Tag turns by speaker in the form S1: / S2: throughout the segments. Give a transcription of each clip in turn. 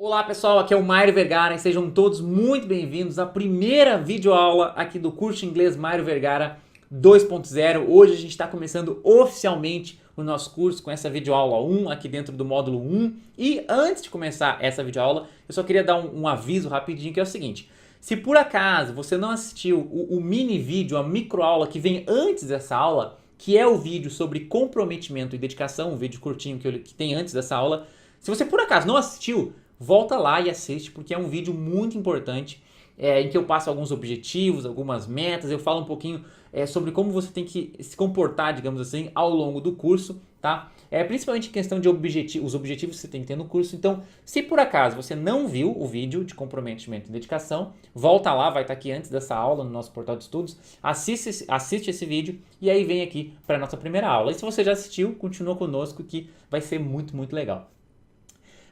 S1: Olá pessoal, aqui é o Mário Vergara e sejam todos muito bem-vindos à primeira videoaula aqui do curso de inglês Mário Vergara 2.0. Hoje a gente está começando oficialmente o nosso curso com essa videoaula 1 aqui dentro do módulo 1. E antes de começar essa videoaula, eu só queria dar um aviso rapidinho que é o seguinte. Se por acaso você não assistiu o mini vídeo, a microaula que vem antes dessa aula, que é o vídeo sobre comprometimento e dedicação, um vídeo curtinho que tem antes dessa aula, se você por acaso não assistiu, volta lá e assiste, porque é um vídeo muito importante em que eu passo alguns objetivos, algumas metas, eu falo um pouquinho sobre como você tem que se comportar, digamos assim, ao longo do curso, tá? Principalmente em questão de os objetivos que você tem que ter no curso. Então, se por acaso você não viu o vídeo de comprometimento e dedicação, volta lá, vai estar aqui antes dessa aula no nosso portal de estudos, assiste esse vídeo e aí vem aqui para a nossa primeira aula. E se você já assistiu, continua conosco que vai ser muito, muito legal.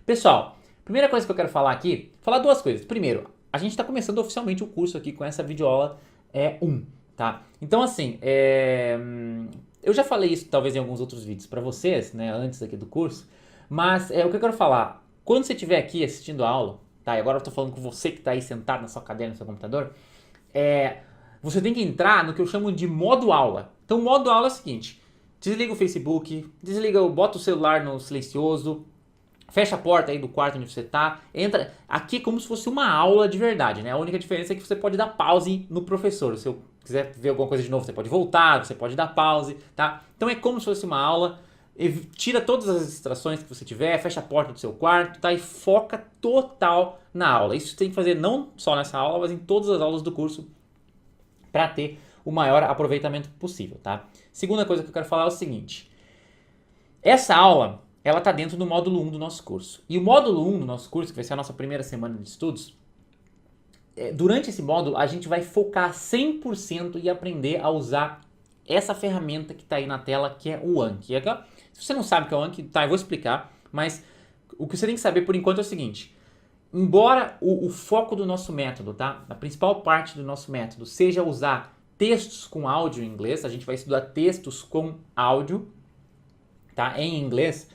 S1: Pessoal, primeira coisa que eu quero falar aqui, falar duas coisas. Primeiro, a gente está começando oficialmente o curso aqui com essa videoaula 1, tá? Então assim, eu já falei isso talvez em alguns outros vídeos para vocês, né, antes aqui do curso, mas o que eu quero falar, quando você estiver aqui assistindo a aula, tá? E agora eu estou falando com você que está aí sentado na sua cadeira, no seu computador, você tem que entrar no que eu chamo de modo aula. Então o modo aula é o seguinte, desliga o Facebook, bota o celular no silencioso, fecha a porta aí do quarto onde você tá, entra aqui como se fosse uma aula de verdade, né? A única diferença é que você pode dar pause no professor. Se eu quiser ver alguma coisa de novo, você pode voltar, você pode dar pause, tá? Então é como se fosse uma aula, tira todas as distrações que você tiver, fecha a porta do seu quarto, tá? E foca total na aula. Isso você tem que fazer não só nessa aula, mas em todas as aulas do curso para ter o maior aproveitamento possível, tá? Segunda coisa que eu quero falar é o seguinte. Essa aula ela está dentro do módulo 1 do nosso curso. E o módulo 1 do nosso curso, que vai ser a nossa primeira semana de estudos, durante esse módulo a gente vai focar 100% e aprender a usar essa ferramenta que está aí na tela, que é o Anki. Se você não sabe o que é o Anki, tá, eu vou explicar, mas o que você tem que saber por enquanto é o seguinte. Embora o foco do nosso método, tá? A principal parte do nosso método seja usar textos com áudio em inglês, a gente vai estudar textos com áudio, tá? Em inglês.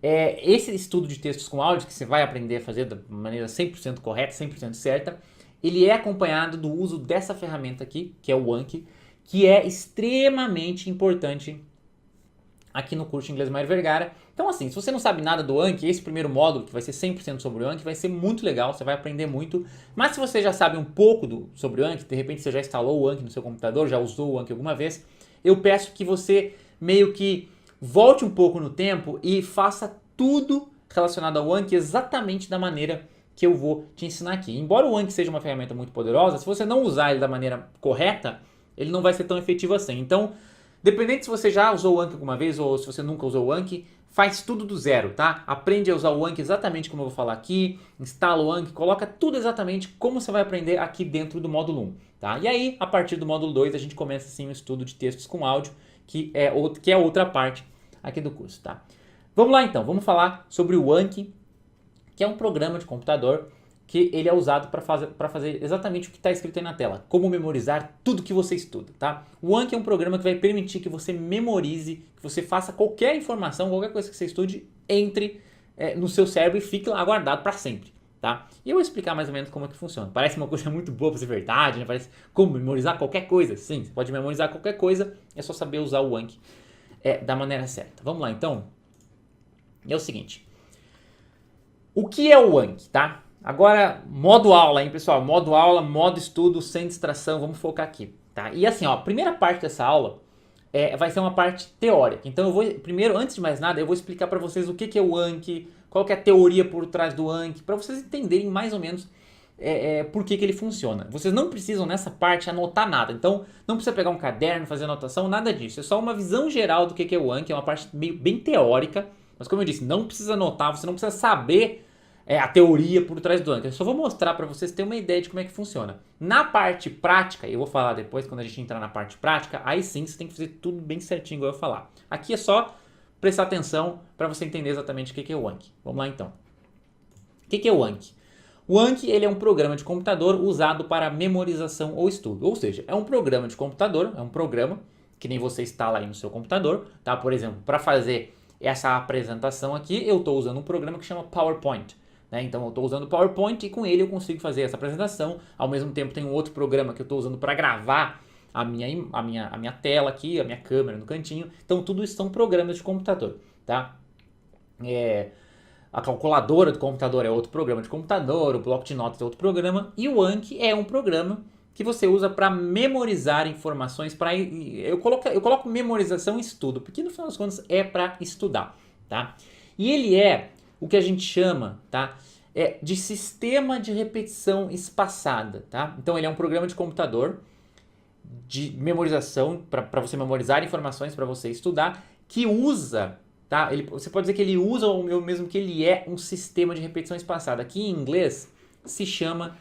S1: Esse estudo de textos com áudio, que você vai aprender a fazer da maneira 100% correta, 100% certa, ele é acompanhado do uso dessa ferramenta aqui, que é o Anki, que é extremamente importante aqui no curso de Inglês Mário Vergara. Então assim, se você não sabe nada do Anki, esse primeiro módulo, que vai ser 100% sobre o Anki, vai ser muito legal, você vai aprender muito. Mas se você já sabe um pouco sobre o Anki, de repente você já instalou o Anki no seu computador, já usou o Anki alguma vez, eu peço que você meio que volte um pouco no tempo e faça tudo relacionado ao Anki exatamente da maneira que eu vou te ensinar aqui. Embora o Anki seja uma ferramenta muito poderosa, se você não usar ele da maneira correta, ele não vai ser tão efetivo assim. Então, dependente se você já usou o Anki alguma vez ou se você nunca usou o Anki, faz tudo do zero, tá? Aprende a usar o Anki exatamente como eu vou falar aqui, instala o Anki, coloca tudo exatamente como você vai aprender aqui dentro do módulo 1, tá? E aí, a partir do módulo 2, a gente começa sim o estudo de textos com áudio, que é outra parte aqui do curso, tá? Vamos lá então, vamos falar sobre o Anki, que é um programa de computador que ele é usado para fazer exatamente o que está escrito aí na tela, como memorizar tudo que você estuda, tá? O Anki é um programa que vai permitir que você memorize, que você faça qualquer informação, qualquer coisa que você estude, entre no seu cérebro e fique lá guardado para sempre, tá? E eu vou explicar mais ou menos como é que funciona. Parece uma coisa muito boa para ser verdade, né? Parece como memorizar qualquer coisa. Sim, você pode memorizar qualquer coisa, é só saber usar o Anki da maneira certa. Vamos lá então. É o seguinte. O que é o Anki, tá? Agora, modo aula, hein, pessoal? Modo aula, modo estudo, sem distração. Vamos focar aqui, tá? E assim, ó, a primeira parte dessa aula vai ser uma parte teórica. Então, eu vou, primeiro, antes de mais nada, eu vou explicar para vocês o que é o Anki, qual que é a teoria por trás do Anki, para vocês entenderem mais ou menos por que ele funciona. Vocês não precisam nessa parte anotar nada, então não precisa pegar um caderno, fazer anotação, nada disso. É só uma visão geral do que é o Anki, é uma parte bem teórica, mas como eu disse, não precisa anotar, você não precisa saber a teoria por trás do Anki. Eu só vou mostrar para vocês terem uma ideia de como é que funciona. Na parte prática, eu vou falar depois quando a gente entrar na parte prática, aí sim você tem que fazer tudo bem certinho, igual eu falar. Aqui é só prestar atenção para você entender exatamente o que é o Anki. Vamos lá então. O que é o Anki? O Anki ele é um programa de computador usado para memorização ou estudo. Ou seja, é um programa de computador, é um programa que nem você instala aí no seu computador, tá? Por exemplo, para fazer essa apresentação aqui, eu estou usando um programa que chama PowerPoint. né? Então eu estou usando o PowerPoint e com ele eu consigo fazer essa apresentação. Ao mesmo tempo tem um outro programa que eu estou usando para gravar a minha tela aqui, a minha câmera no cantinho. Então tudo isso são programas de computador, tá? A calculadora do computador é outro programa de computador, o bloco de notas é outro programa, e o Anki é um programa que você usa para memorizar informações. Eu coloco memorização e estudo, porque no final das contas é para estudar, tá? E ele é o que a gente chama, tá, de sistema de repetição espaçada, tá? Então ele é um programa de computador de memorização para você memorizar informações para você estudar, que usa, tá? Você pode dizer que ele usa o mesmo que ele é um sistema de repetição espaçada, que em inglês se chama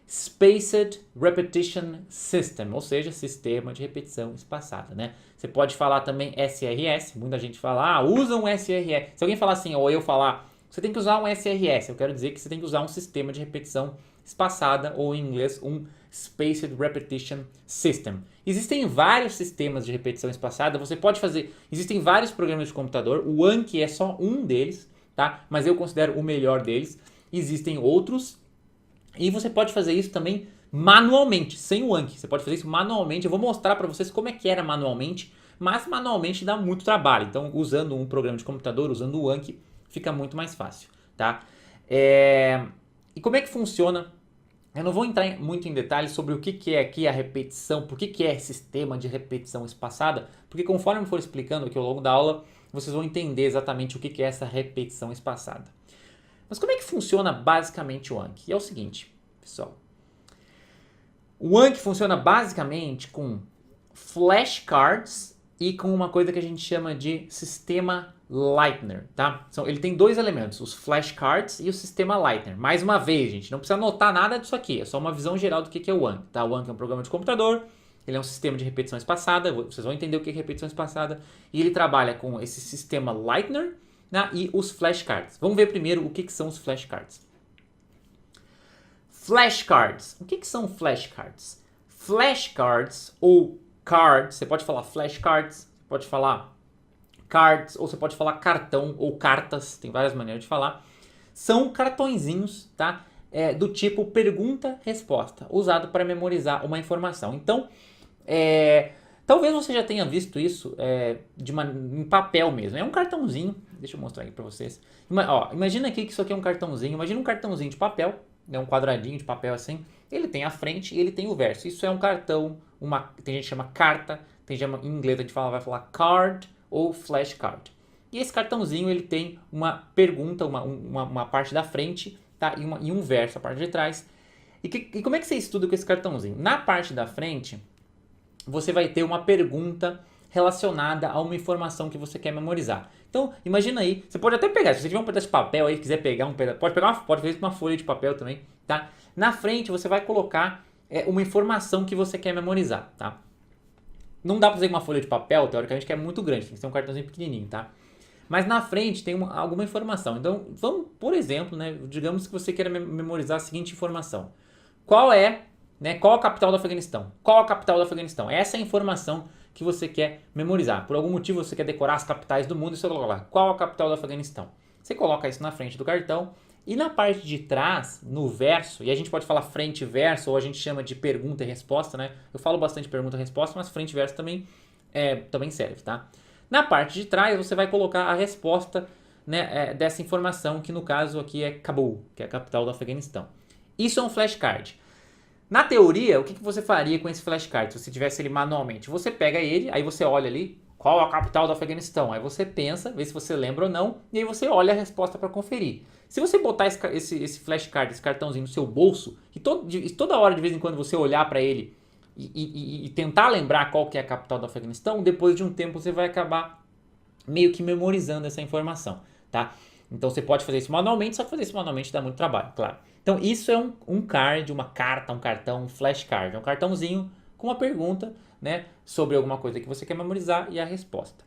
S1: Spaced Repetition System, ou seja, sistema de repetição espaçada, né? Você pode falar também SRS, muita gente fala, usa um SRS. Se alguém falar assim, ou eu falar, você tem que usar um SRS, eu quero dizer que você tem que usar um sistema de repetição espaçada, ou em inglês, um Spaced Repetition System. Existem vários sistemas de repetição espaçada, você pode fazer, existem vários programas de computador, o Anki é só um deles, tá? Mas eu considero o melhor deles. Existem outros, e você pode fazer isso também manualmente, sem o Anki. Você pode fazer isso manualmente. Eu vou mostrar para vocês como é que era manualmente, mas manualmente dá muito trabalho. Então, usando um programa de computador, usando o Anki, fica muito mais fácil, tá? E como é que funciona? Eu não vou entrar muito em detalhes sobre o que é aqui a repetição, por que é sistema de repetição espaçada, porque conforme eu for explicando aqui ao longo da aula, vocês vão entender exatamente o que é essa repetição espaçada. Mas como é que funciona basicamente o Anki? É o seguinte, pessoal. O Anki funciona basicamente com flashcards e com uma coisa que a gente chama de sistema Leitner, tá? Ele tem dois elementos, os flashcards e o sistema Leitner. Mais uma vez, gente, não precisa anotar nada disso aqui, é só uma visão geral do que é o Anki, tá? O Anki é um programa de computador, ele é um sistema de repetição espaçada, vocês vão entender o que é repetição espaçada, e ele trabalha com esse sistema Leitner, né, e os flashcards. Vamos ver primeiro o que são os flashcards. Flashcards. O que são flashcards? Flashcards ou cards, você pode falar flashcards, pode falar cards, ou você pode falar cartão ou cartas, tem várias maneiras de falar. São cartõezinhos, tá? Do tipo pergunta-resposta, usado para memorizar uma informação. Então, talvez você já tenha visto isso em papel mesmo. É um cartãozinho, deixa eu mostrar aqui para vocês. Imagina aqui que isso aqui é um cartãozinho, imagina um cartãozinho de papel, um quadradinho de papel assim. Ele tem a frente e ele tem o verso. Isso é um cartão, tem gente que chama carta, em inglês a gente vai falar card ou flashcard. E esse cartãozinho ele tem uma pergunta, uma parte da frente, tá? E um verso, a parte de trás. E como é que você estuda com esse cartãozinho? Na parte da frente, você vai ter uma pergunta relacionada a uma informação que você quer memorizar. Então, imagina aí, você pode até pegar, se você tiver um pedaço de papel aí, quiser pegar um pedaço, pode fazer isso com uma folha de papel também, tá? Na frente você vai colocar uma informação que você quer memorizar, tá? Não dá pra fazer com uma folha de papel, teoricamente, que é muito grande, tem que ser um cartãozinho pequenininho, tá? Mas na frente tem alguma informação. Então, vamos, por exemplo, né, digamos que você queira memorizar a seguinte informação. Qual a capital do Afeganistão? Qual a capital do Afeganistão? Essa é a informação que você quer memorizar. Por algum motivo você quer decorar as capitais do mundo e você coloca lá, qual a capital do Afeganistão? Você coloca isso na frente do cartão e na parte de trás, no verso, e a gente pode falar frente e verso, ou a gente chama de pergunta e resposta, né? Eu falo bastante pergunta e resposta, mas frente e verso também serve, tá? Na parte de trás você vai colocar a resposta, né, dessa informação, que no caso aqui é Cabul, que é a capital do Afeganistão. Isso é um flashcard. Na teoria, o que você faria com esse flashcard se você tivesse ele manualmente? Você pega ele, aí você olha ali, qual a capital do Afeganistão? Aí você pensa, vê se você lembra ou não, e aí você olha a resposta para conferir. Se você botar esse flashcard, esse cartãozinho no seu bolso, e toda hora, de vez em quando, você olhar para ele e tentar lembrar qual que é a capital do Afeganistão, depois de um tempo você vai acabar meio que memorizando essa informação, tá? Então você pode fazer isso manualmente, só que fazer isso manualmente dá muito trabalho, claro. Então isso é um card, uma carta, um cartão, um flashcard. É um cartãozinho com uma pergunta, né, sobre alguma coisa que você quer memorizar e a resposta.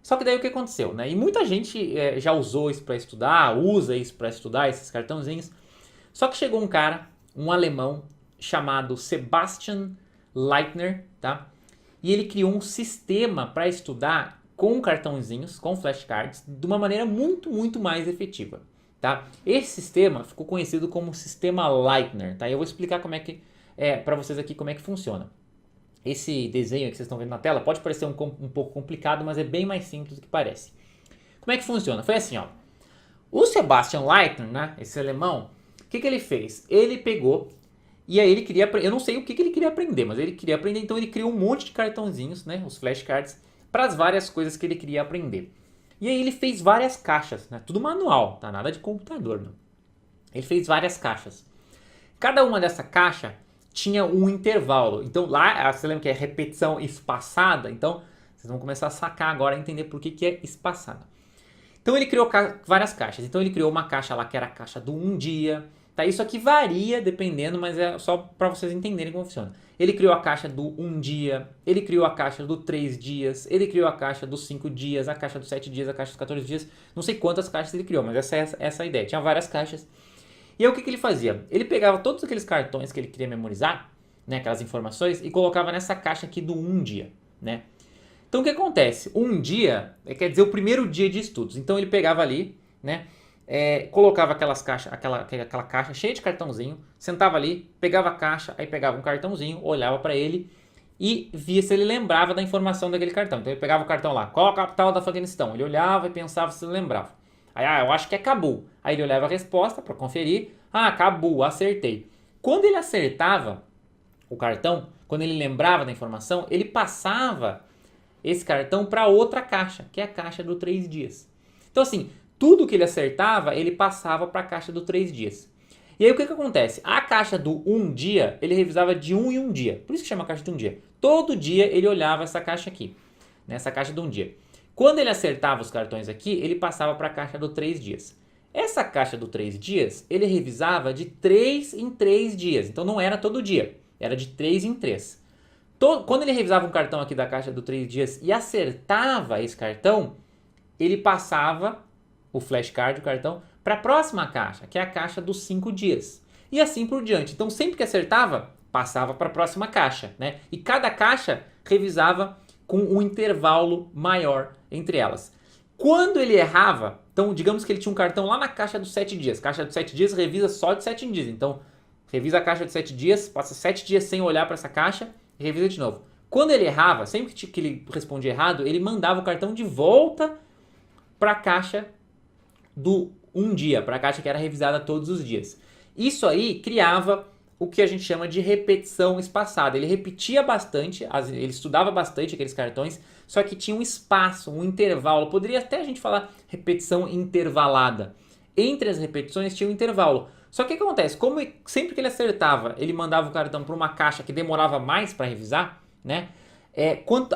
S1: Só que daí o que aconteceu, né? E muita gente já usou isso para estudar, usa isso para estudar, esses cartãozinhos. Só que chegou um cara, um alemão, chamado Sebastian Leitner, tá? E ele criou um sistema para estudar com cartãozinhos, com flashcards, de uma maneira muito, muito mais efetiva, tá? Esse sistema ficou conhecido como sistema Leitner, tá? Eu vou explicar como é que para vocês aqui como é que funciona. Esse desenho que vocês estão vendo na tela pode parecer um pouco complicado, mas é bem mais simples do que parece. Como é que funciona? Foi assim, ó. O Sebastian Leitner, né, esse alemão, o que ele fez? Ele pegou e aí ele queria, eu não sei o que ele queria aprender, mas ele queria aprender, então ele criou um monte de cartãozinhos, né, os flashcards, para as várias coisas que ele queria aprender. E aí ele fez várias caixas, né, tudo manual, tá? Nada de computador, não. Ele fez várias caixas. Cada uma dessa caixa tinha um intervalo. Então lá, você lembra que é repetição espaçada? Então vocês vão começar a sacar agora, a entender por que é espaçada. Então ele criou várias caixas. Então ele criou uma caixa lá que era a caixa do um dia. Tá? Isso aqui varia dependendo, mas é só para vocês entenderem como funciona. Ele criou a caixa do um dia, ele criou a caixa do 3 dias, ele criou a caixa dos 5 dias, a caixa dos 7 dias, a caixa dos 14 dias. Não sei quantas caixas ele criou, mas essa é a ideia. Tinha várias caixas. E aí o que ele fazia? Ele pegava todos aqueles cartões que ele queria memorizar, né, aquelas informações, e colocava nessa caixa aqui do um dia, né? Então o que acontece? Um dia quer dizer o primeiro dia de estudos. Então ele pegava ali, né, colocava aquela caixa cheia de cartãozinho, sentava ali, pegava a caixa, aí pegava um cartãozinho, olhava para ele e via se ele lembrava da informação daquele cartão. Então ele pegava o cartão lá, qual a capital do Afeganistão? Ele olhava e pensava se ele lembrava. Aí, eu acho que é Cabul. Aí ele olhava a resposta para conferir. Cabul, acertei. Quando ele acertava o cartão, quando ele lembrava da informação, ele passava esse cartão para outra caixa, que é a caixa do 3 dias. Então assim, tudo que ele acertava, ele passava para a caixa do 3 dias. E aí o que acontece? A caixa do 1 dia, ele revisava de 1 em 1 dia. Por isso que chama caixa de 1 dia. Todo dia ele olhava essa caixa aqui, nessa caixa de 1 dia. Quando ele acertava os cartões aqui, ele passava para a caixa do 3 dias. Essa caixa do 3 dias, ele revisava de 3 em 3 dias. Então não era todo dia, era de 3 em 3. Quando ele revisava um cartão aqui da caixa do 3 dias e acertava esse cartão, ele passava o flashcard, o cartão, para a próxima caixa, que é a caixa dos 5 dias. E assim por diante. Então sempre que acertava, passava para a próxima caixa, né? E cada caixa revisava com um intervalo maior entre elas. Quando ele errava, então digamos que ele tinha um cartão lá na caixa dos 7 dias. Caixa dos 7 dias revisa só de 7 dias. Então, revisa a caixa de 7 dias, passa 7 dias sem olhar para essa caixa e revisa de novo. Quando ele errava, sempre que ele respondia errado, ele mandava o cartão de volta para a caixa do um dia, para a caixa que era revisada todos os dias. Isso aí criava o que a gente chama de repetição espaçada. Ele repetia bastante, ele estudava bastante aqueles cartões, só que tinha um espaço, um intervalo. Poderia até a gente falar repetição intervalada. Entre as repetições tinha um intervalo. Só que o que acontece? Como sempre que ele acertava, ele mandava o cartão para uma caixa que demorava mais para revisar, né?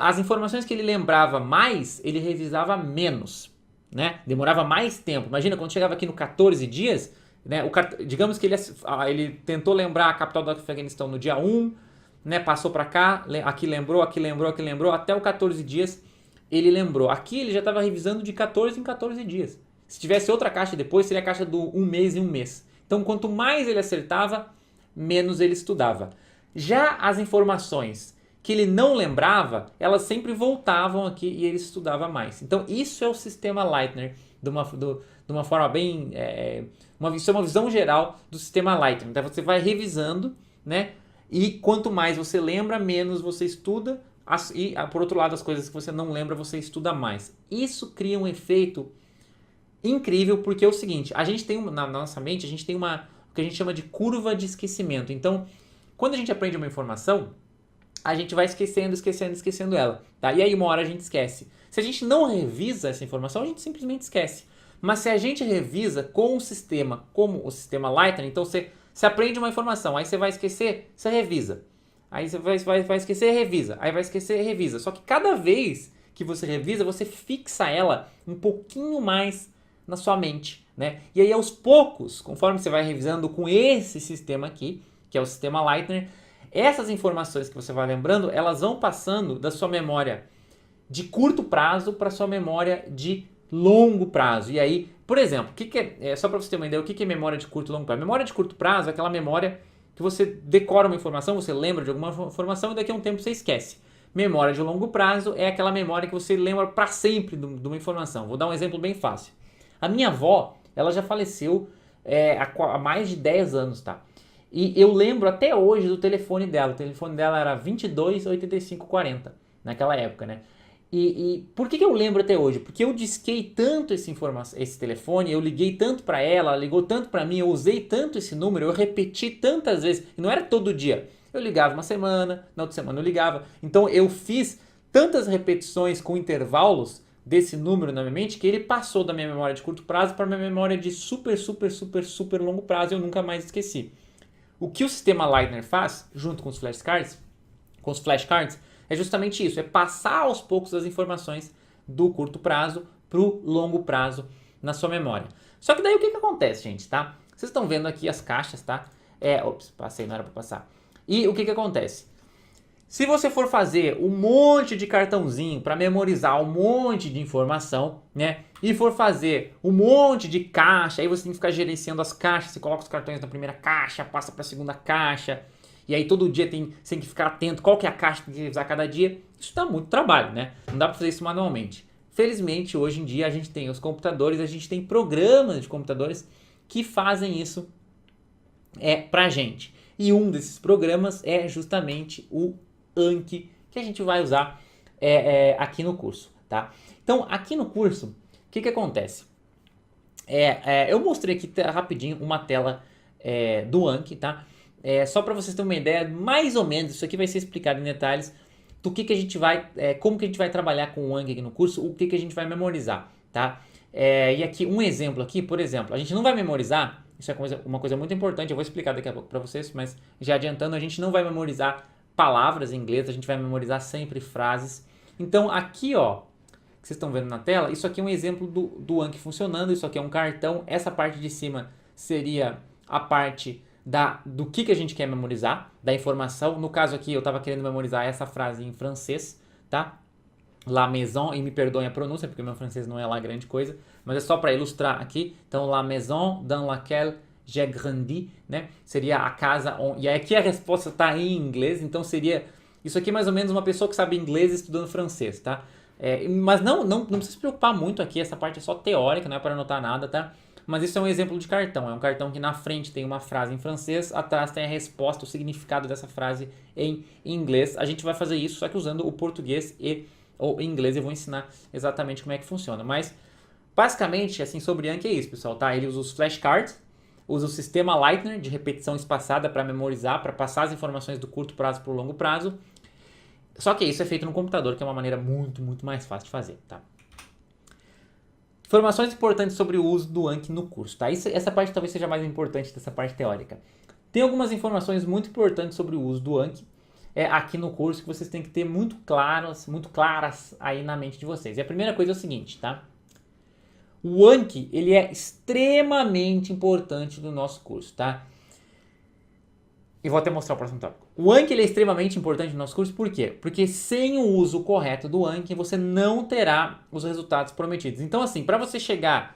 S1: As informações que ele lembrava mais, ele revisava menos, né? Demorava mais tempo. Imagina, quando chegava aqui no 14 dias, né, digamos que ele tentou lembrar a capital do Afeganistão no dia 1, né, passou para cá, aqui lembrou, até o 14 dias ele lembrou. Aqui ele já estava revisando de 14 em 14 dias. Se tivesse outra caixa depois, seria a caixa do 1 mês em 1 mês. Então, quanto mais ele acertava, menos ele estudava. Já as informações que ele não lembrava, elas sempre voltavam aqui e ele estudava mais. Então, isso é o sistema Leitner, de uma forma bem... isso é uma visão geral do sistema Leitner. Então, você vai revisando, né? E quanto mais você lembra, menos você estuda. E, por outro lado, as coisas que você não lembra, você estuda mais. Isso cria um efeito incrível, porque é o seguinte, a gente tem na nossa mente, a gente tem o que a gente chama de curva de esquecimento. Então, quando a gente aprende uma informação, a gente vai esquecendo ela, tá? E aí uma hora a gente esquece. Se a gente não revisa essa informação, a gente simplesmente esquece. Mas se a gente revisa com um sistema como o sistema Leitner, então você aprende uma informação, aí você vai esquecer, você revisa. Aí você vai esquecer, revisa. Aí vai esquecer, revisa. Só que cada vez que você revisa, você fixa ela um pouquinho mais na sua mente, né? E aí aos poucos, conforme você vai revisando com esse sistema aqui, que é o sistema Leitner, essas informações que você vai lembrando, elas vão passando da sua memória de curto prazo para sua memória de longo prazo. E aí, por exemplo, só para você ter uma ideia, o que é memória de curto e longo prazo? Memória de curto prazo é aquela memória que você decora uma informação, você lembra de alguma informação e daqui a um tempo você esquece. Memória de longo prazo é aquela memória que você lembra para sempre de uma informação. Vou dar um exemplo bem fácil. A minha avó, ela já faleceu há mais de 10 anos, tá? E eu lembro até hoje do telefone dela. O telefone dela era 228540 naquela época, né? E por que eu lembro até hoje? Porque eu disquei tanto esse telefone, eu liguei tanto para ela ligou tanto para mim, eu usei tanto esse número, eu repeti tantas vezes, e não era todo dia. Eu ligava uma semana, na outra semana eu ligava. Então eu fiz tantas repetições com intervalos desse número na minha mente que ele passou da minha memória de curto prazo para minha memória de super, super, super, super longo prazo e eu nunca mais esqueci. O que o sistema Lightner faz, junto com os flashcards, é justamente isso, é passar aos poucos as informações do curto prazo para o longo prazo na sua memória. Só que daí o que acontece, gente, tá? Vocês estão vendo aqui as caixas, tá? Ops, passei, não era para passar. E o que acontece? Se você for fazer um monte de cartãozinho para memorizar um monte de informação, né? E for fazer um monte de caixa, aí você tem que ficar gerenciando as caixas, você coloca os cartões na primeira caixa, passa para a segunda caixa, e aí todo dia você tem que ficar atento qual que é a caixa que tem que usar cada dia. Isso dá muito trabalho, né? Não dá para fazer isso manualmente. Felizmente, hoje em dia a gente tem os computadores, a gente tem programas de computadores que fazem isso pra gente. E um desses programas é justamente o Anki, que a gente vai usar aqui no curso, tá? Então, aqui no curso, o que acontece? Eu mostrei aqui rapidinho uma tela do Anki, tá? Só para vocês terem uma ideia, mais ou menos, isso aqui vai ser explicado em detalhes do que a gente vai, como que a gente vai trabalhar com o Anki aqui no curso, o que a gente vai memorizar, tá? E aqui um exemplo aqui, por exemplo, a gente não vai memorizar, isso é uma coisa muito importante, eu vou explicar daqui a pouco para vocês, mas já adiantando, a gente não vai memorizar palavras em inglês, a gente vai memorizar sempre frases. Então aqui, ó, que vocês estão vendo na tela, isso aqui é um exemplo do Anki funcionando, isso aqui é um cartão, essa parte de cima seria a parte do que a gente quer memorizar, da informação. No caso aqui eu estava querendo memorizar essa frase em francês, tá? La maison, e me perdoem a pronúncia, porque meu francês não é lá grande coisa, mas é só para ilustrar aqui. Então, la maison dans laquelle j'ai grandi, né? Seria a casa onde... E aqui a resposta está em inglês, então seria... Isso aqui é mais ou menos uma pessoa que sabe inglês estudando francês, tá? Mas não precisa se preocupar muito aqui, essa parte é só teórica, não é para anotar nada, tá? Mas isso é um exemplo de cartão, é um cartão que na frente tem uma frase em francês, atrás tem a resposta, o significado dessa frase em inglês. A gente vai fazer isso só que usando o português ou inglês, eu vou ensinar exatamente como é que funciona. Mas, basicamente, assim, sobre Anki é isso, pessoal, tá? Ele usa os flashcards, usa o sistema Lightner de repetição espaçada para memorizar, para passar as informações do curto prazo para o longo prazo. Só que isso é feito no computador, que é uma maneira muito, muito mais fácil de fazer, tá? Informações importantes sobre o uso do Anki no curso, tá? Essa parte talvez seja mais importante dessa parte teórica. Tem algumas informações muito importantes sobre o uso do Anki aqui no curso que vocês têm que ter muito claras aí na mente de vocês. E a primeira coisa é o seguinte, tá? O Anki, ele é extremamente importante no nosso curso, tá? E vou até mostrar o próximo tópico. O Anki ele é extremamente importante no nosso curso, por quê? Porque sem o uso correto do Anki, você não terá os resultados prometidos. Então, assim, para você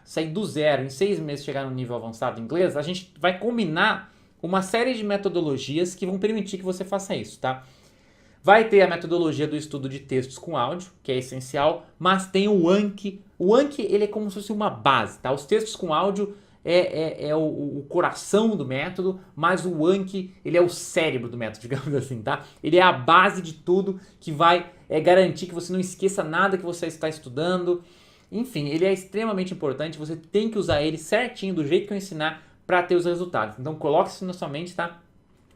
S1: sair do zero, em 6 meses chegar no nível avançado em inglês, a gente vai combinar uma série de metodologias que vão permitir que você faça isso, tá? Vai ter a metodologia do estudo de textos com áudio, que é essencial, mas tem o Anki. O Anki, ele é como se fosse uma base, tá? Os textos com áudio é o coração do método, mas o Anki, ele é o cérebro do método, digamos assim, tá? Ele é a base de tudo que vai garantir que você não esqueça nada que você está estudando. Enfim, ele é extremamente importante, você tem que usar ele certinho, do jeito que eu ensinar, para ter os resultados. Então coloque isso na sua mente, tá?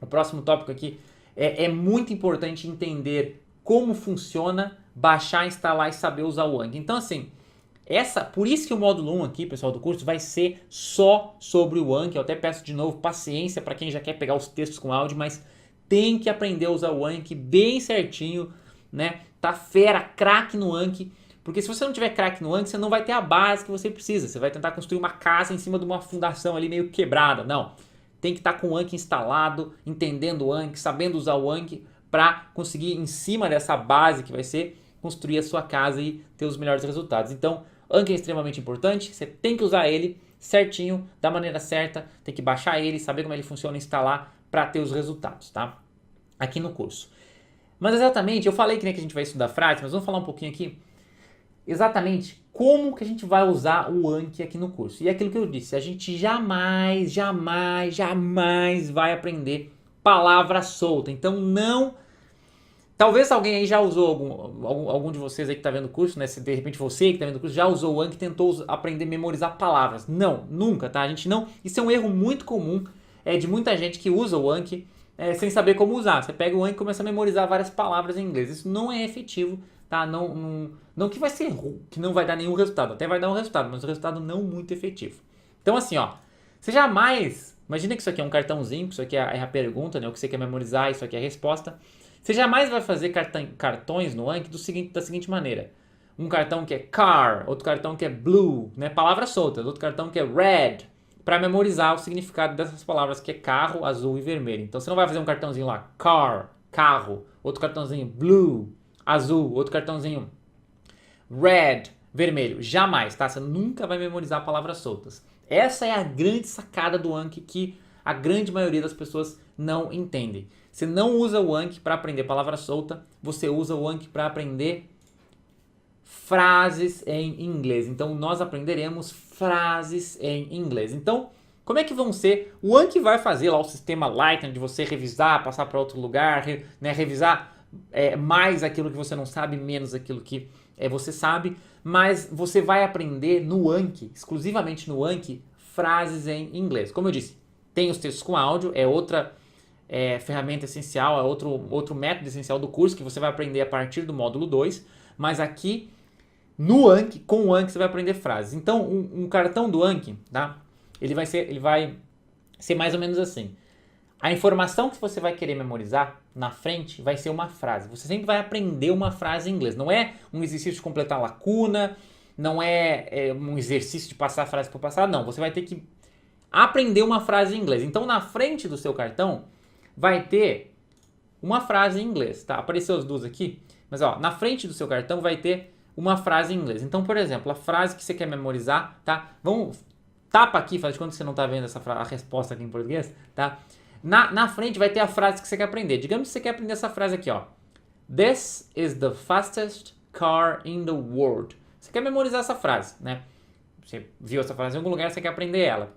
S1: O próximo tópico aqui é muito importante entender como funciona, baixar, instalar e saber usar o Anki. Então assim, por isso que o módulo 1 aqui, pessoal, do curso vai ser só sobre o Anki. Eu até peço de novo paciência para quem já quer pegar os textos com áudio, mas tem que aprender a usar o Anki bem certinho, né? Tá fera, craque no Anki. Porque se você não tiver craque no Anki, você não vai ter a base que você precisa. Você vai tentar construir uma casa em cima de uma fundação ali meio quebrada. Não. Tem que estar com o Anki instalado, entendendo o Anki, sabendo usar o Anki para conseguir, em cima dessa base que vai ser, construir a sua casa e ter os melhores resultados. Então, Anki é extremamente importante. Você tem que usar ele certinho, da maneira certa. Tem que baixar ele, saber como ele funciona, instalar para ter os resultados, tá? Aqui no curso. Mas exatamente, eu falei que a gente vai estudar frases, mas vamos falar um pouquinho aqui. Exatamente, como que a gente vai usar o Anki aqui no curso? E é aquilo que eu disse, a gente jamais vai aprender palavra solta. Então não... Talvez alguém aí já usou, algum de vocês aí que está vendo o curso, né? Se de repente você que está vendo o curso já usou o Anki e tentou aprender a memorizar palavras. Não, nunca, tá? A gente não... Isso é um erro muito comum de muita gente que usa o Anki sem saber como usar. Você pega o Anki e começa a memorizar várias palavras em inglês. Isso não é efetivo, tá? Não que vai ser ruim, que não vai dar nenhum resultado. Até vai dar um resultado, mas o resultado não muito efetivo. Então assim, ó, você jamais... Imagina que isso aqui é um cartãozinho, que isso aqui é a pergunta, né? O que você quer memorizar, isso aqui é a resposta. Você jamais vai fazer cartões no Anki da seguinte maneira. Um cartão que é car, outro cartão que é blue, né? Palavras soltas, outro cartão que é red, para memorizar o significado dessas palavras que é carro, azul e vermelho. Então você não vai fazer um cartãozinho lá, car, carro, outro cartãozinho blue, azul, outro cartãozinho red, vermelho. Jamais, tá? Você nunca vai memorizar palavras soltas. Essa é a grande sacada do Anki que a grande maioria das pessoas não entendem. Você não usa o Anki para aprender palavra solta, você usa o Anki para aprender frases em inglês. Então nós aprenderemos frases em inglês. Então, como é que vão ser? O Anki vai fazer lá o sistema Lightning de você revisar, passar para outro lugar, né, revisar mais aquilo que você não sabe, menos aquilo que você sabe, mas você vai aprender no Anki, exclusivamente no Anki, frases em inglês. Como eu disse, tem os textos com áudio, é outra ferramenta essencial, é outro método essencial do curso que você vai aprender a partir do módulo 2, mas aqui no Anki, com o Anki você vai aprender frases. Então um cartão do Anki, tá? Ele vai ser mais ou menos assim. A informação que você vai querer memorizar na frente vai ser uma frase. Você sempre vai aprender uma frase em inglês. Não é um exercício de completar lacuna, não é um exercício de passar a frase por passar, não. Você vai ter que aprender uma frase em inglês. Então na frente do seu cartão vai ter uma frase em inglês, tá? Apareceu as duas aqui, mas ó, na frente do seu cartão vai ter uma frase em inglês. Então, por exemplo, a frase que você quer memorizar, tá? Tapa aqui, faz de conta que você não tá vendo a resposta aqui em português, tá? Na frente vai ter a frase que você quer aprender. Digamos que você quer aprender essa frase aqui, ó. This is the fastest car in the world. Você quer memorizar essa frase, né? Você viu essa frase em algum lugar, você quer aprender ela.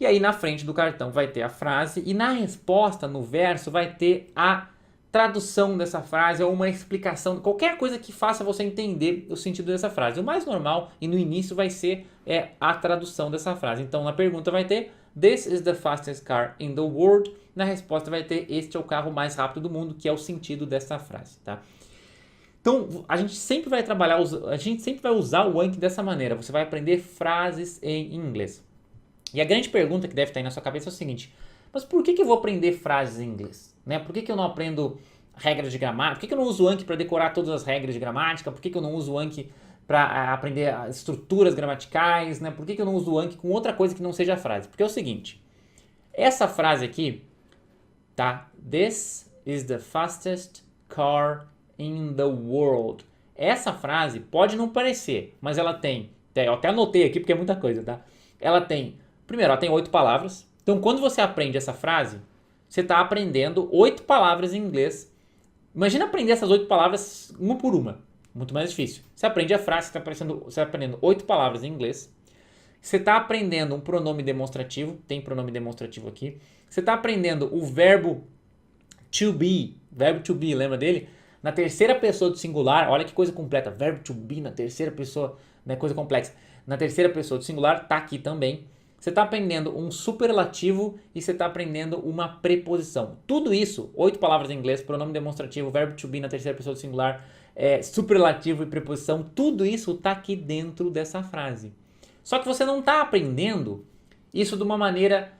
S1: E aí na frente do cartão vai ter a frase e na resposta, no verso, vai ter a tradução dessa frase ou uma explicação, qualquer coisa que faça você entender o sentido dessa frase. O mais normal e no início vai ser a tradução dessa frase. Então na pergunta vai ter This is the fastest car in the world. Na resposta vai ter este é o carro mais rápido do mundo, que é o sentido dessa frase, tá? Então a gente sempre vai usar o Anki dessa maneira. Você vai aprender frases em inglês. E a grande pergunta que deve estar aí na sua cabeça é o seguinte: mas por que eu vou aprender frases em inglês? Né? Por que eu não aprendo regras de gramática? Por que eu não uso o Anki para decorar todas as regras de gramática? Por que eu não uso o Anki para aprender estruturas gramaticais? Né? Por que eu não uso o Anki com outra coisa que não seja a frase? Porque é o seguinte, essa frase aqui, tá? This is the fastest car in the world. Essa frase pode não parecer, mas ela tem, eu até anotei aqui porque é muita coisa, tá? Primeiro, ela tem 8 palavras. Então, quando você aprende essa frase, você está aprendendo 8 palavras em inglês. Imagina aprender essas 8 palavras uma por uma. Muito mais difícil. Você aprende a frase, você está aprendendo 8 palavras em inglês. Você está aprendendo um pronome demonstrativo. Tem pronome demonstrativo aqui. Você está aprendendo o verbo to be. Verbo to be, lembra dele? Na terceira pessoa do singular. Olha que coisa completa. Verbo to be na terceira pessoa. Né? Coisa complexa. Na terceira pessoa do singular, está aqui também. Você está aprendendo um superlativo e você está aprendendo uma preposição. Tudo isso, 8 palavras em inglês, pronome demonstrativo, verbo to be na terceira pessoa do singular, superlativo e preposição, tudo isso está aqui dentro dessa frase. Só que você não está aprendendo isso de uma maneira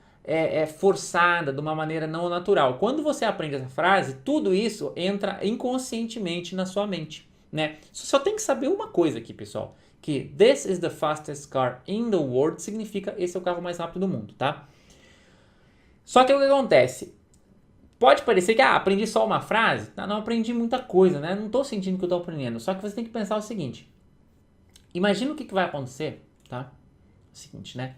S1: forçada, de uma maneira não natural. Quando você aprende essa frase, tudo isso entra inconscientemente na sua mente, né? Você só tem que saber uma coisa aqui, pessoal. Que this is the fastest car in the world significa esse é o carro mais rápido do mundo, tá? Só que o que acontece? Pode parecer que aprendi só uma frase. Não aprendi muita coisa, né? Não estou sentindo que eu estou aprendendo. Só que você tem que pensar o seguinte. Imagina o que vai acontecer, tá? O seguinte, né?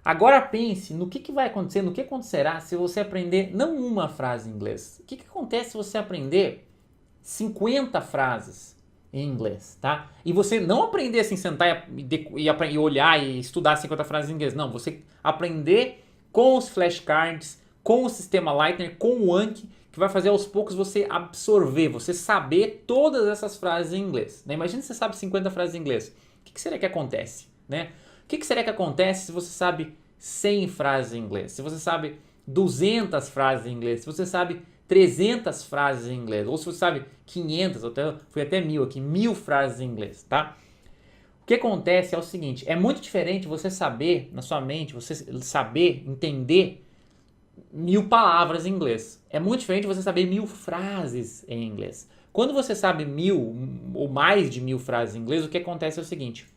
S1: Agora pense no que vai acontecer, no que acontecerá se você aprender não uma frase em inglês. O que acontece se você aprender 50 frases em inglês, tá? E você não aprender assim, sentar e olhar e estudar 50 frases em inglês. Não, você aprender com os flashcards, com o sistema Lightner, com o Anki, que vai fazer aos poucos você absorver, você saber todas essas frases em inglês. Né? Imagina que você sabe 50 frases em inglês. O que será que acontece? Né? O que será que acontece se você sabe 100 frases em inglês? Se você sabe 200 frases em inglês? Se você sabe 300 frases em inglês? Ou se você sabe 500, fui até 1000 aqui, 1000 frases em inglês, tá? O que acontece é o seguinte, é muito diferente você saber, na sua mente, você saber, entender 1000 palavras em inglês. É muito diferente você saber 1000 frases em inglês. Quando você sabe 1000 ou mais de 1000 frases em inglês, o que acontece é o seguinte,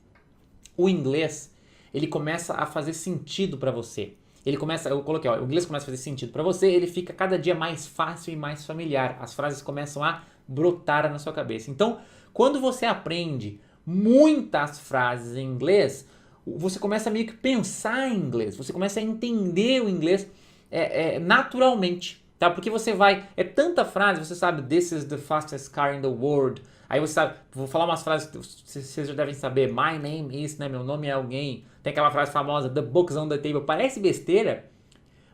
S1: o inglês, ele começa a fazer sentido para você. Eu coloquei, ó, o inglês começa a fazer sentido para você, ele fica cada dia mais fácil e mais familiar. As frases começam a brotar na sua cabeça. Então, quando você aprende muitas frases em inglês, você começa a meio que pensar em inglês, você começa a entender o inglês naturalmente, tá? Porque você vai, é tanta frase, você sabe, this is the fastest car in the world. Aí você sabe, vou falar umas frases que vocês já devem saber, my name is, né, meu nome é alguém. Tem aquela frase famosa, the book's on the table. Parece besteira,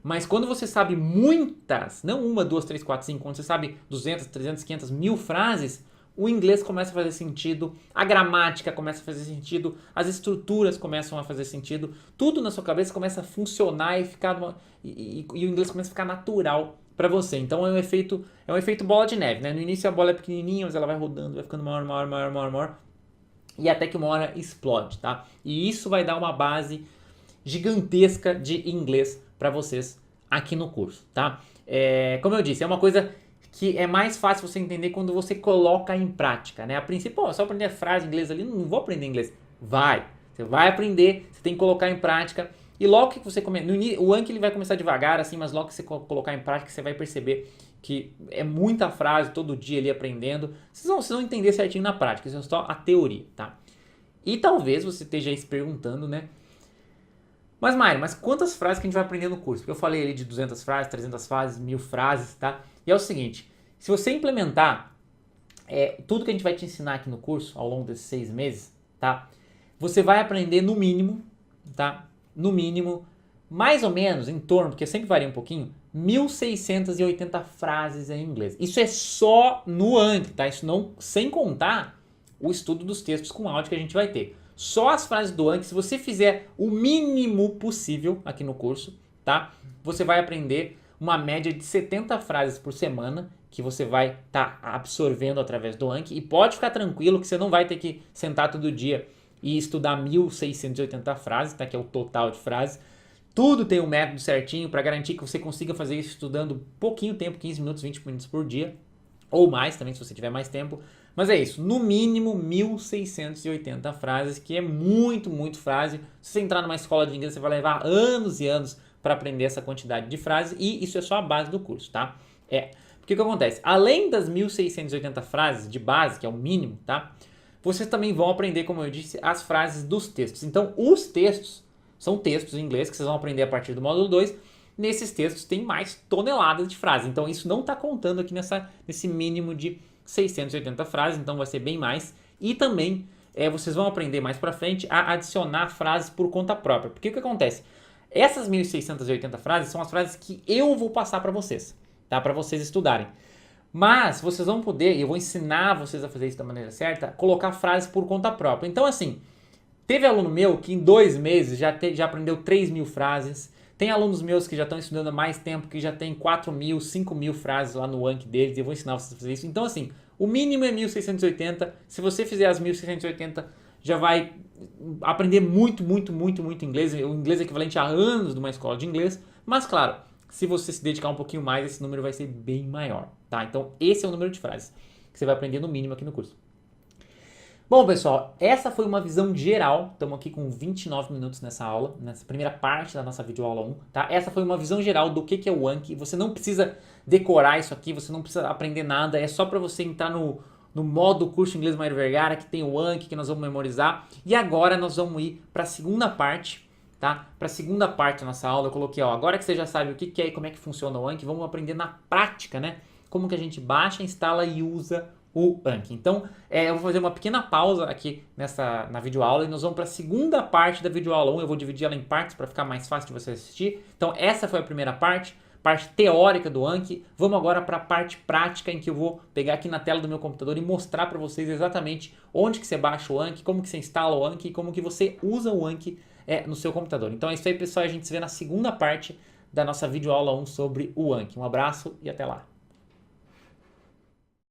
S1: mas quando você sabe muitas, não uma, duas, três, quatro, cinco, quando você sabe 200, 300, 500, 1000 frases, o inglês começa a fazer sentido, a gramática começa a fazer sentido, as estruturas começam a fazer sentido, tudo na sua cabeça começa a funcionar e o inglês começa a ficar natural para você. Então é um efeito bola de neve, né? No início a bola é pequenininha, mas ela vai rodando, vai ficando maior, maior, maior, maior, maior, e até que uma hora explode, tá? E isso vai dar uma base gigantesca de inglês para vocês aqui no curso, tá? Como eu disse, é uma coisa que é mais fácil você entender quando você coloca em prática, né? A princípio, só aprender a frase em inglês ali, não vou aprender inglês. Você vai aprender, você tem que colocar em prática. E logo que você começa, o Anki ele vai começar devagar assim, mas logo que você colocar em prática, você vai perceber que é muita frase todo dia ali aprendendo. Vocês vão entender certinho na prática, isso é só a teoria, tá? E talvez você esteja aí se perguntando, né? Mas, Mário, quantas frases que a gente vai aprender no curso? Porque eu falei ali de 200 frases, 300 frases, 1000 frases, tá? E é o seguinte, se você implementar tudo que a gente vai te ensinar aqui no curso, ao longo desses 6 meses, tá? Você vai aprender no mínimo, tá? No mínimo, mais ou menos, em torno, porque sempre varia um pouquinho, 1680 frases em inglês. Isso é só no Anki, tá? Isso não, sem contar o estudo dos textos com áudio que a gente vai ter. Só as frases do Anki, se você fizer o mínimo possível aqui no curso, tá? Você vai aprender uma média de 70 frases por semana que você vai estar absorvendo através do Anki. E pode ficar tranquilo que você não vai ter que sentar todo dia e estudar 1680 frases, tá? Que é o total de frases. Tudo tem um método certinho para garantir que você consiga fazer isso estudando pouquinho tempo, 15 minutos, 20 minutos por dia. Ou mais também, se você tiver mais tempo. Mas é isso, no mínimo 1680 frases, que é muito, muito frase. Se você entrar numa escola de inglês, você vai levar anos e anos para aprender essa quantidade de frases. E isso é só a base do curso, tá? Porque o que acontece? Além das 1680 frases de base, que é o mínimo, tá? Vocês também vão aprender, como eu disse, as frases dos textos. Então, os textos são textos em inglês que vocês vão aprender a partir do módulo 2. Nesses textos tem mais toneladas de frases. Então, isso não está contando aqui nesse mínimo de 680 frases, então vai ser bem mais. E também vocês vão aprender mais para frente a adicionar frases por conta própria. Porque o que acontece? Essas 1680 frases são as frases que eu vou passar para vocês, tá? Para vocês estudarem. Mas vocês vão poder, e eu vou ensinar vocês a fazer isso da maneira certa, colocar frases por conta própria. Então assim, teve aluno meu que em 2 meses já aprendeu 3.000 frases. Tem alunos meus que já estão estudando há mais tempo, que já tem 4.000, 5.000 frases lá no Anki deles, e eu vou ensinar vocês a fazer isso. Então assim, o mínimo é 1680, se você fizer as 1680, já vai aprender muito, muito, muito, muito inglês. O inglês é equivalente a anos de uma escola de inglês, mas claro, se você se dedicar um pouquinho mais, esse número vai ser bem maior, tá? Então esse é o número de frases que você vai aprender no mínimo aqui no curso. Bom, pessoal, essa foi uma visão geral. Estamos aqui com 29 minutos nessa aula, nessa primeira parte da nossa videoaula 1, tá? Essa foi uma visão geral do que é o Anki. Você não precisa decorar isso aqui, você não precisa aprender nada, é só para você entrar no modo curso Inglês Mário Vergara, que tem o Anki, que nós vamos memorizar. E agora nós vamos ir para a segunda parte, tá? Para a segunda parte da nossa aula, eu coloquei, ó, agora que você já sabe o que é e como é que funciona o Anki, vamos aprender na prática, né? Como que a gente baixa, instala e usa o Anki. Então, eu vou fazer uma pequena pausa aqui na videoaula e nós vamos para a segunda parte da videoaula 1. Eu vou dividir ela em partes para ficar mais fácil de você assistir. Então, essa foi a primeira parte teórica do Anki. Vamos agora para a parte prática, em que eu vou pegar aqui na tela do meu computador e mostrar para vocês exatamente onde que você baixa o Anki, como que você instala o Anki e como que você usa o Anki no seu computador. Então é isso aí, pessoal. A gente se vê na segunda parte da nossa videoaula 1 sobre o Anki. Um abraço e até lá.